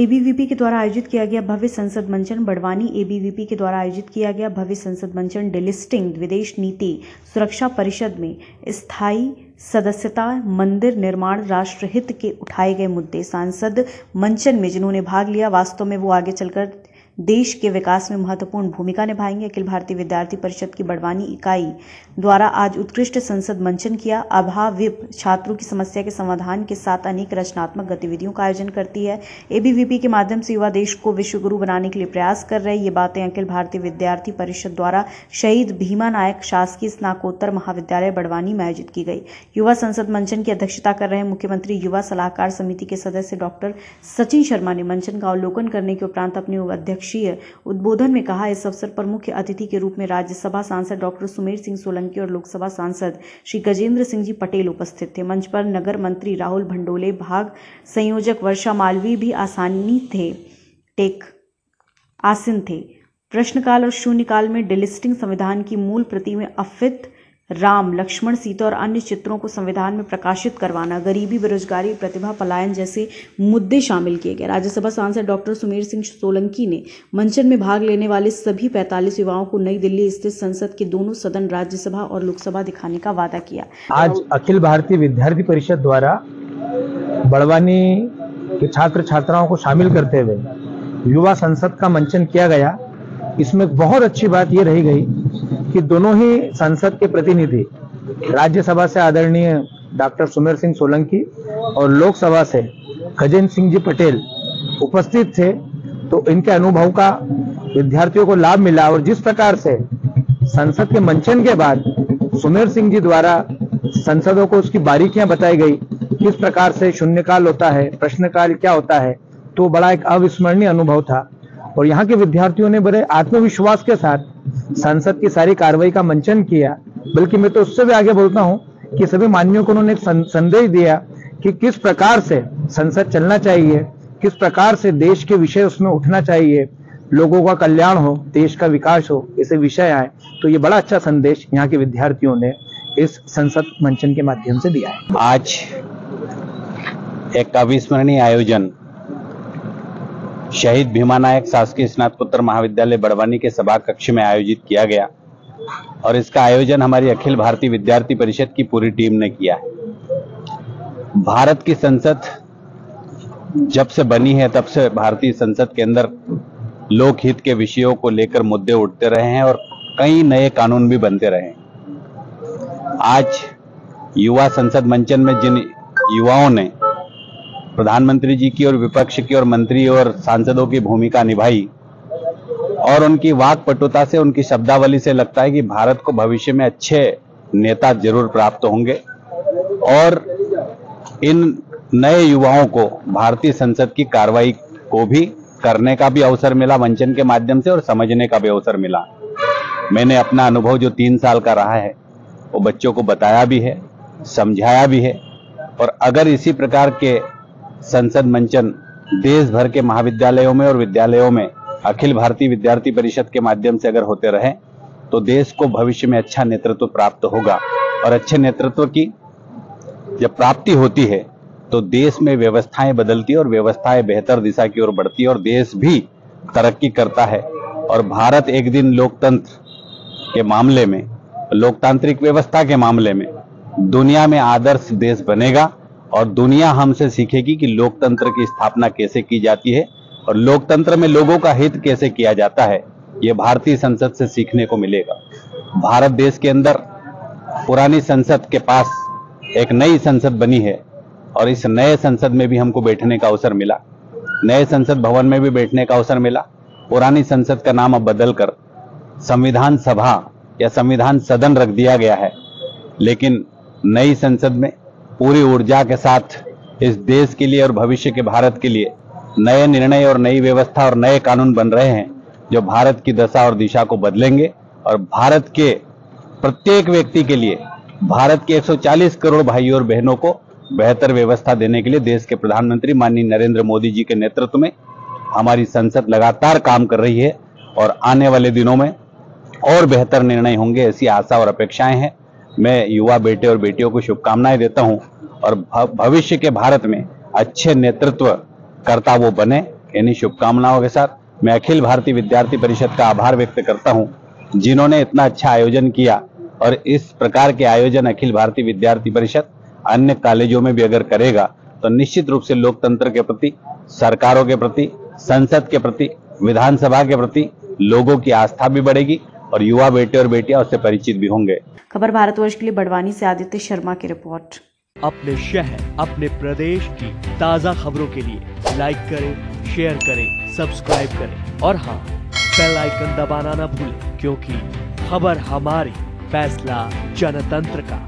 ABVP के द्वारा आयोजित किया गया भव्य संसद मंचन। बड़वानी एबीवीपी के द्वारा आयोजित किया गया भव्य संसद मंचन डिलिस्टिंग विदेश नीति सुरक्षा परिषद में स्थायी सदस्यता, मंदिर निर्माण, राष्ट्रहित के उठाए गए मुद्दे। सांसद मंचन में जिन्होंने भाग लिया वास्तव में वो आगे चलकर देश के विकास में महत्वपूर्ण भूमिका निभाएंगे। अखिल भारतीय विद्यार्थी परिषद की बड़वानी इकाई द्वारा आज उत्कृष्ट संसद मंचन किया। अभाविप छात्रों की समस्या के समाधान के साथ अनेक रचनात्मक गतिविधियों का आयोजन करती है। एबीवीपी के माध्यम से युवा देश को विश्वगुरु बनाने के लिए प्रयास कर रहे हैं। ये बातें अखिल भारतीय विद्यार्थी परिषद द्वारा शहीद भीमा नायक शासकीय स्नातकोत्तर महाविद्यालय बड़वानी में आयोजित की गई युवा संसद मंचन की अध्यक्षता कर रहे मुख्यमंत्री युवा सलाहकार समिति के सदस्य डॉक्टर सचिन शर्मा ने मंचन का अवलोकन करने के उपरांत अपने अध्यक्षीय उद्बोधन में कहा, इस अवसर पर मुख्य अतिथि के रूप में राज्यसभा सांसद डॉक्टर सुमेर सिंह सोलंकी और लोकसभा सांसद श्री गजेंद्र सिंह जी पटेल उपस्थित थे। मंच पर नगर मंत्री राहुल भंडोले, भाग संयोजक वर्षा मालवीय भी आसीन थे। प्रश्नकाल और शून्यकाल में डिलिस्टिंग संविधान की मूल प्रति में अफित राम, लक्ष्मण, सीता और अन्य चित्रों को संविधान में प्रकाशित करवाना, गरीबी, बेरोजगारी, प्रतिभा पलायन जैसे मुद्दे शामिल किए गए। राज्यसभा सांसद डॉक्टर सुमेर सिंह सोलंकी ने मंचन में भाग लेने वाले सभी 45 युवाओं को नई दिल्ली स्थित संसद के दोनों सदन राज्यसभा और लोकसभा दिखाने का वादा किया। आज अखिल भारतीय विद्यार्थी परिषद द्वारा बड़वानी के छात्र छात्राओं को शामिल करते हुए युवा संसद का मंचन किया गया। इसमें बहुत अच्छी बात यह रही गई कि दोनों ही संसद के प्रतिनिधि राज्यसभा से आदरणीय डॉक्टर सुमेर सिंह सोलंकी और लोकसभा से गजेंद्र सिंह जी पटेल उपस्थित थे। तो इनके अनुभव का विद्यार्थियों को लाभ मिला और जिस प्रकार से संसद के मंचन के बाद सुमेर सिंह जी द्वारा संसदों को उसकी बारीकियां बताई गई, किस प्रकार से शून्यकाल होता है, प्रश्नकाल क्या होता है, तो बड़ा एक अविस्मरणीय अनुभव था। और यहाँ के विद्यार्थियों ने बड़े आत्मविश्वास के साथ संसद की सारी कार्रवाई का मंचन किया। बल्कि मैं तो उससे भी आगे बोलता हूँ कि सभी मान्यों को उन्होंने एक संदेश दिया कि किस प्रकार से संसद चलना चाहिए, किस प्रकार से देश के विषय उसमें उठना चाहिए, लोगों का कल्याण हो, देश का विकास हो, ऐसे विषय आए। तो ये बड़ा अच्छा संदेश यहाँ के विद्यार्थियों ने इस संसद मंचन के माध्यम से दिया है। आज एक अविस्मरणीय आयोजन शहीद भीमा नायक शासकीय स्नातकोत्तर महाविद्यालय बड़वानी के सभा कक्ष में आयोजित किया गया और इसका आयोजन हमारी अखिल भारतीय विद्यार्थी परिषद की पूरी टीम ने किया है। भारत की संसद जब से बनी है तब से भारतीय संसद के अंदर लोकहित के विषयों को लेकर मुद्दे उठते रहे हैं और कई नए कानून भी बनते रहे हैं। आज युवा संसद मंचन में जिन युवाओं ने प्रधानमंत्री जी की और विपक्ष की और मंत्री और सांसदों की भूमिका निभाई और उनकी वाक्पटुता से, उनकी शब्दावली से लगता है कि भारत को भविष्य में अच्छे नेता जरूर प्राप्त होंगे। और इन नए युवाओं को भारतीय संसद की कार्रवाई को भी करने का भी अवसर मिला मंचन के माध्यम से और समझने का भी अवसर मिला। मैंने अपना अनुभव जो 3 साल का रहा है वो बच्चों को बताया भी है, समझाया भी है। और अगर इसी प्रकार के संसद मंचन देश भर के महाविद्यालयों में और विद्यालयों में अखिल भारतीय विद्यार्थी परिषद के माध्यम से अगर होते रहे तो देश को भविष्य में अच्छा नेतृत्व प्राप्त होगा। और अच्छे नेतृत्व की जब प्राप्ति होती है तो देश में व्यवस्थाएं बदलती है और व्यवस्थाएं बेहतर दिशा की ओर बढ़ती है और देश भी तरक्की करता है। और भारत एक दिन लोकतंत्र के मामले में, लोकतांत्रिक व्यवस्था के मामले में दुनिया में आदर्श देश बनेगा और दुनिया हमसे सीखेगी कि लोकतंत्र की स्थापना कैसे की जाती है और लोकतंत्र में लोगों का हित कैसे किया जाता है। ये भारतीय संसद से सीखने को मिलेगा। भारत देश के अंदर पुरानी संसद के पास एक नई संसद बनी है और इस नए संसद में भी हमको बैठने का अवसर मिला, नए संसद भवन में भी बैठने का अवसर मिला। पुरानी संसद का नाम अब बदलकर संविधान सभा या संविधान सदन रख दिया गया है, लेकिन नई संसद में पूरी ऊर्जा के साथ इस देश के लिए और भविष्य के भारत के लिए नए निर्णय और नई व्यवस्था और नए कानून बन रहे हैं जो भारत की दशा और दिशा को बदलेंगे और भारत के प्रत्येक व्यक्ति के लिए, भारत के 140 करोड़ भाइयों और बहनों को बेहतर व्यवस्था देने के लिए देश के प्रधानमंत्री माननीय नरेंद्र मोदी जी के नेतृत्व में हमारी संसद लगातार काम कर रही है और आने वाले दिनों में और बेहतर निर्णय होंगे, ऐसी आशा और अपेक्षाएं हैं। मैं युवा बेटे और बेटियों को शुभकामनाएं देता हूं और भविष्य के भारत में अच्छे नेतृत्व करता वो बने, इन्हीं शुभकामनाओं के साथ मैं अखिल भारतीय विद्यार्थी परिषद का आभार व्यक्त करता हूं, जिन्होंने इतना अच्छा आयोजन किया। और इस प्रकार के आयोजन अखिल भारतीय विद्यार्थी परिषद अन्य कॉलेजों में भी अगर करेगा तो निश्चित रूप से लोकतंत्र के प्रति, सरकारों के प्रति, संसद के प्रति, विधानसभा के प्रति लोगों की आस्था भी बढ़ेगी और युवा बेटे और बेटियां उससे परिचित भी होंगे। खबर भारतवर्ष के लिए बड़वानी से आदित्य शर्मा की रिपोर्ट। अपने शहर, अपने प्रदेश की ताजा खबरों के लिए लाइक करें, शेयर करें, सब्सक्राइब करें और हाँ, बेल आइकन दबाना ना भूलें, क्योंकि खबर हमारी, फैसला जनतंत्र का।